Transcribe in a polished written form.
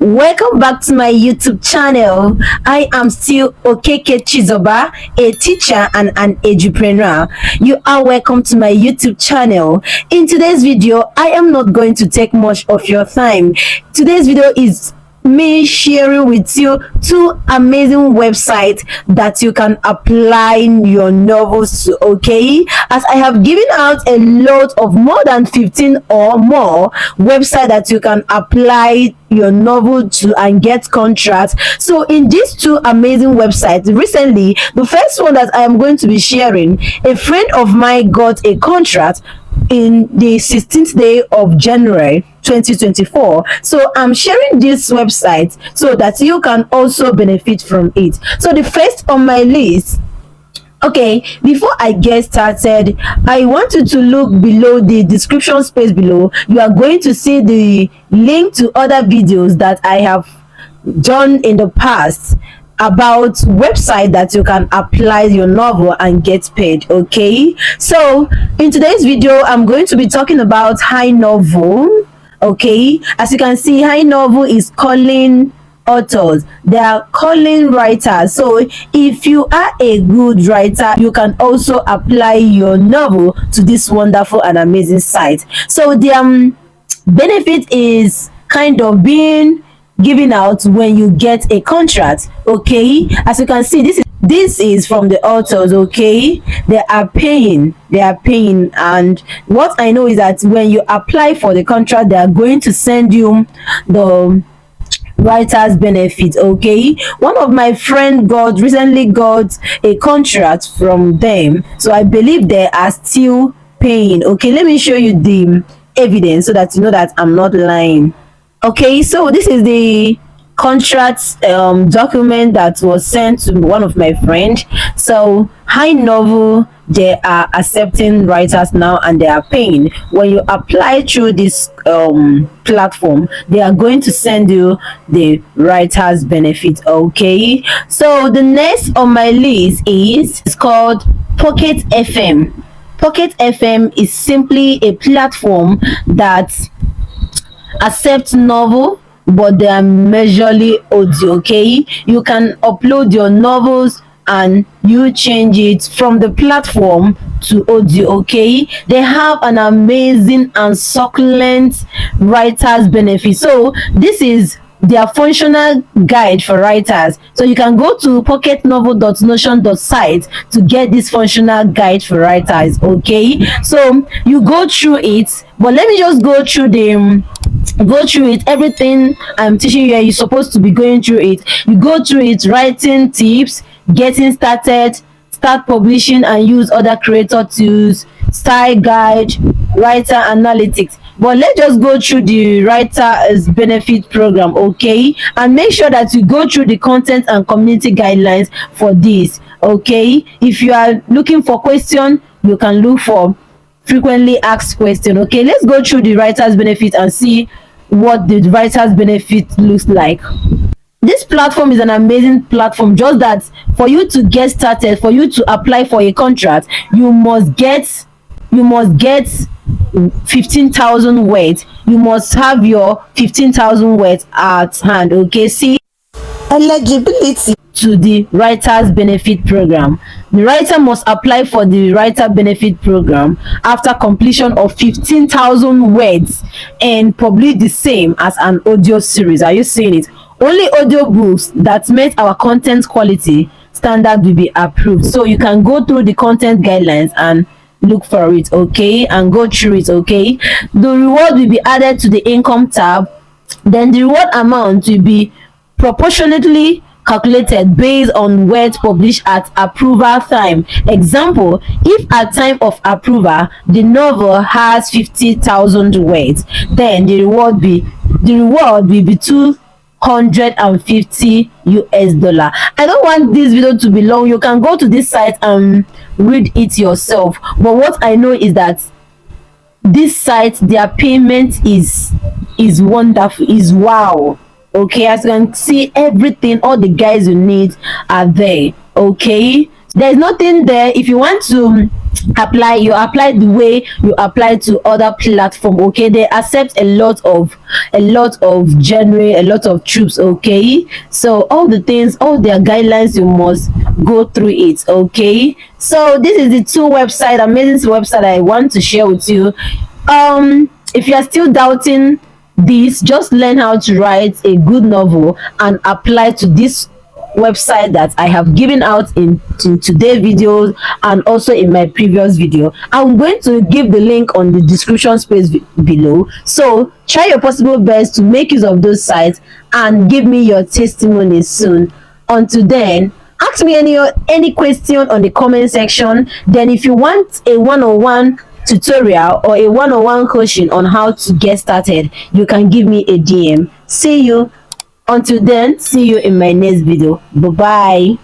Welcome back to my YouTube channel. I am still Okeke Chizoba, a teacher and an edupreneur. You are welcome to my YouTube channel. In today's video, I am not going to take much of your time. Today's video is me sharing with you two amazing websites that you can apply your novels to, okay? As I have given out a lot of more than 15 or more websites that you can apply your novel to and get contracts. So in these two amazing websites, recently the first one that I am going to be sharing, a friend of mine got a contract in the 16th day of January 2024. So I'm sharing this website so that you can also benefit from it. So the first on my list, okay, before I get started, I want you to look below the description space below. You are going to see the link to other videos that I have done in the past about website that you can apply your novel and get paid. Okay, so in today's video I'm going to be talking about High Novel. Okay, as you can see, High Novel is calling authors, they are calling writers. So if you are a good writer, you can also apply your novel to this wonderful and amazing site. So the benefit is kind of being given out when you get a contract. Okay, as you can see, this is from the authors. Okay, they are paying, and what I know is that when you apply for the contract, they are going to send you the writer's benefit. Okay, one of my friend recently got a contract from them, so I believe they are still paying. Okay, let me show you the evidence so that you know that I'm not lying. Okay, so this is the contract document that was sent to one of my friends. So High Novel, they are accepting writers now and they are paying. When you apply through this platform, they are going to send you the writers benefit. Okay, so the next on my list is called Pocket FM. Pocket FM is simply a platform that accept novel, but they are majorly audio. Okay, you can upload your novels and you change it from the platform to audio. Okay, they have an amazing and succulent writers benefit. So this is their functional guide for writers. So you can go to pocketnovel.notion.site to get this functional guide for writers. Okay, so you go through it, but let me just go through it. Everything I'm teaching you, you're supposed to be going through it. You go through it: writing tips, getting started, start publishing and use other creator tools, style guide, writer analytics. But let's just go through the writer's benefit program. Okay, and make sure that you go through the content and community guidelines for this. Okay, if you are looking for question, you can look for frequently asked question. Okay, let's go through the writer's benefit and see what the writer's benefit looks like. This platform is an amazing platform, just that for you to get started, for you to apply for a contract, you must get 15,000 words. You must have your 15,000 words at hand. Okay, see, eligibility to the writer's benefit program. The writer must apply for the writer benefit program after completion of 15,000 words and probably the same as an audio series. Are you seeing it? Only audio books that meet our content quality standard will be approved. So you can go through the content guidelines and look for it. Okay, and go through it. Okay, the reward will be added to the income tab. Then the reward amount will be proportionately calculated based on words published at approval time. Example, if at time of approval the novel has 50,000 words, then the reward will be 250 US dollar. I don't want this video to be long. You can go to this site and read it yourself, but what I know is that this site, their payment is wonderful, is wow. Okay, as you can see, everything, all the guides you need are there. Okay, there's nothing there. If you want to apply the way you apply to other platform. Okay, they accept a lot of genre, a lot of troops. Okay, so all the things, all their guidelines, you must go through it. Okay, so this is the two website, amazing website I want to share with you. If you are still doubting this, just learn how to write a good novel and apply to this website that I have given out in today's videos and also in my previous video. I'm going to give the link on the description space below, so try your possible best to make use of those sites and give me your testimony soon. Until then, ask me any question on the comment section. Then if you want a one-on-one tutorial or a one-on-one coaching on how to get started, you can give me a DM. See you. Until then, see you in my next video. Bye bye.